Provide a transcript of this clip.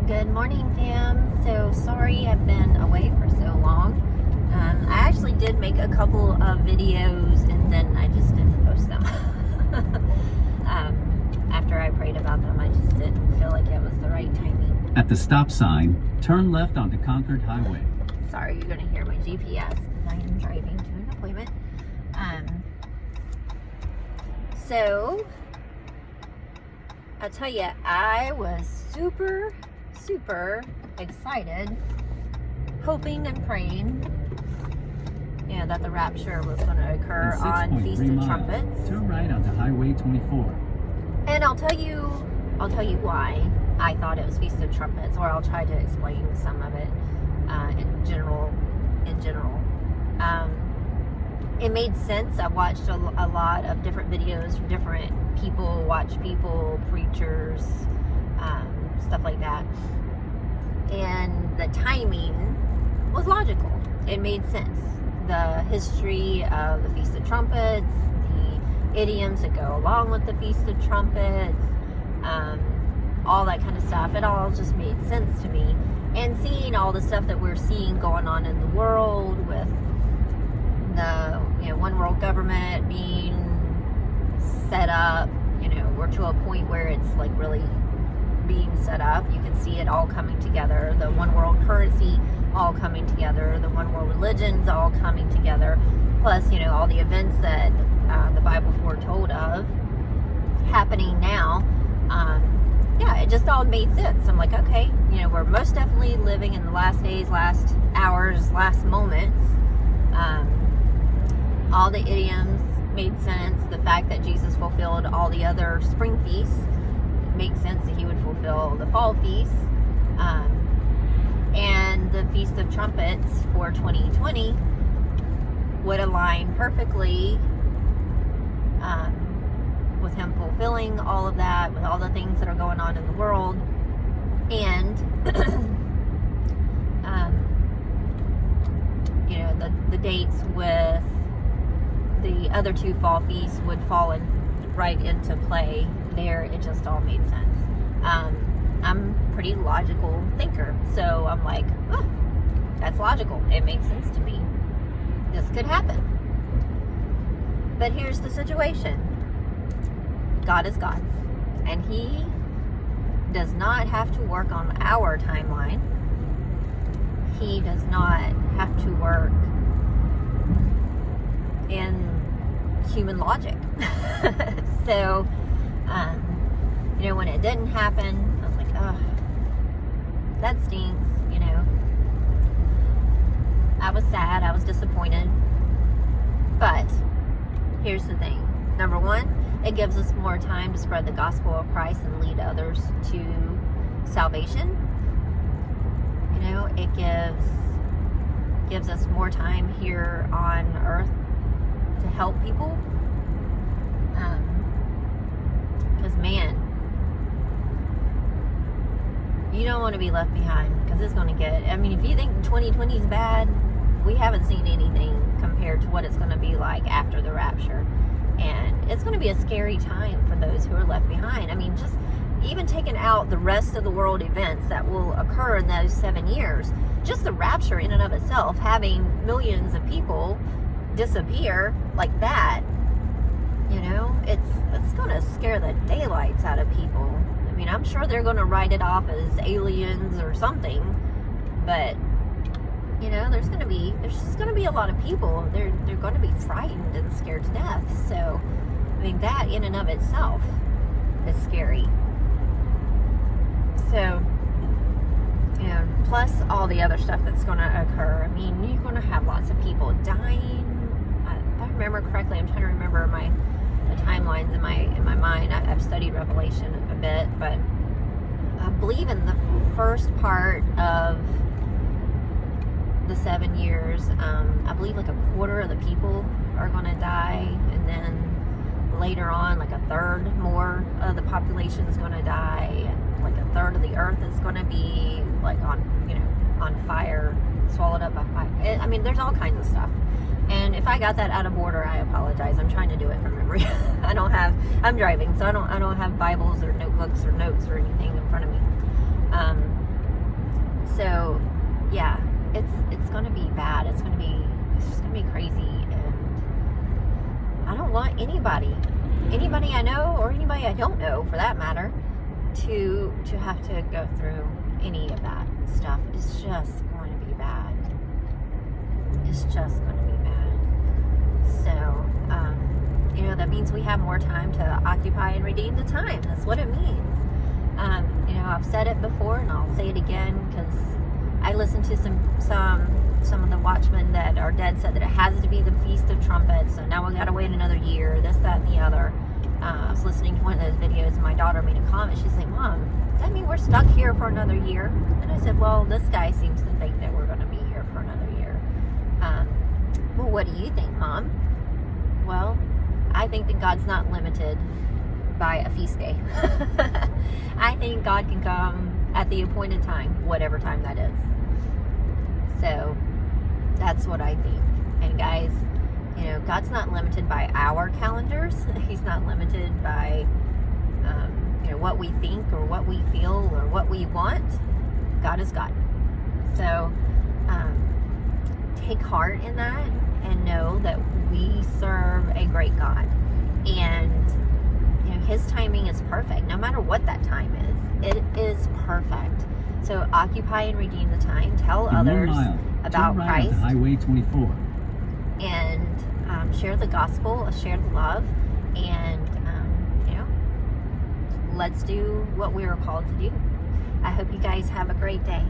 Good morning, fam. So sorry I've been away for so long. I actually did make a couple of videos and then I just didn't post them. After I prayed about them, I just didn't feel like it was the right timing. At the stop sign, turn left onto Concord Highway. Sorry, you're going to hear my GPS because I am driving to an appointment. So, I'll tell you, I was super excited, hoping and praying, that the rapture was going to occur on Feast of Trumpets. Turn right onto Highway 24. And I'll tell you why I thought it was Feast of Trumpets, or I'll try to explain some of it in general. It made sense. I watched a lot of different videos from different people, preachers, stuff like that. And the timing was logical. It made sense. The history of the Feast of Trumpets, the idioms that go along with the Feast of Trumpets, all that kind of stuff. It all just made sense to me. And seeing all the stuff that we're seeing going on in the world with the one world government being set up, we're to a point where it's like really being set up. You can see it all coming together. The one world currency all coming together. The one world religions all coming together. Plus, all the events that the Bible foretold of happening now. It just all made sense. I'm like, okay, we're most definitely living in the last days, last hours, last moments. All the idioms made sense. The fact that Jesus fulfilled all the other spring feasts makes sense that he would fulfill the fall feasts. And the Feast of Trumpets for 2020 would align perfectly with him fulfilling all of that, with all the things that are going on in the world. And the dates with the other two fall feasts would fall right into play there. It just all made sense. I'm a pretty logical thinker, so I'm like, oh, that's logical. It makes sense to me. This could happen. But here's the situation. God is God, and he does not have to work on our timeline. He does not have to work in human logic. So, when it didn't happen, I was like, oh, that stinks, I was sad, I was disappointed. But here's the thing. Number one, it gives us more time to spread the gospel of Christ and lead others to salvation. It gives us more time here on earth to help people. Because, man, you don't want to be left behind, because it's going to get, if you think 2020 is bad, we haven't seen anything compared to what it's going to be like after the rapture. And it's going to be a scary time for those who are left behind. Just even taking out the rest of the world events that will occur in those 7 years, just the rapture in and of itself, having millions of people disappear like that, it's going to scare the daylights out of people. I'm sure they're going to write it off as aliens or something, but there's just going to be a lot of people. They're going to be frightened and scared to death. So, that in and of itself is scary. So, plus all the other stuff that's going to occur. You're going to have lots of people dying. If I remember correctly, I'm trying to remember the timelines in my mind. I've studied Revelation a bit, but I believe in the first part of the 7 years, I believe like a quarter of the people are going to die, and then later on, like a third more of the population is going to die, and like a third of the earth is going to be like on fire, swallowed up by fire. There's all kinds of stuff. And if I got that out of order, I apologize. I'm trying to do it from memory. I'm driving, so I don't have Bibles or notebooks or notes or anything in front of me. going to be bad. It's just going to be crazy. And I don't want anybody I know or anybody I don't know for that matter to have to go through any of that stuff. It's just going to be bad. It's just going to be bad. So, that means we have more time to occupy and redeem the time. That's what it means. I've said it before and I'll say it again, because I listened to some of the watchmen that are dead said that it has to be the Feast of Trumpets, so now we got to wait another year, this, that, and the other. I was listening to one of those videos and my daughter made a comment. She's like, Mom, does that mean we're stuck here for another year? And I said, well, this guy seems to think that we're going to be here for another year. Well, what do you think, Mom? Well, I think that God's not limited by a feast day. I think God can come at the appointed time, whatever time that is. So that's what I think. And guys, God's not limited by our calendars. He's not limited by what we think or what we feel or what we want. God is God. So take heart in that and know that we serve a great God. And His timing is perfect, no matter what that time is. It is perfect. So occupy and redeem the time. Tell others about Christ. Highway 24. And share the gospel, share the love, and let's do what we were called to do. I hope you guys have a great day.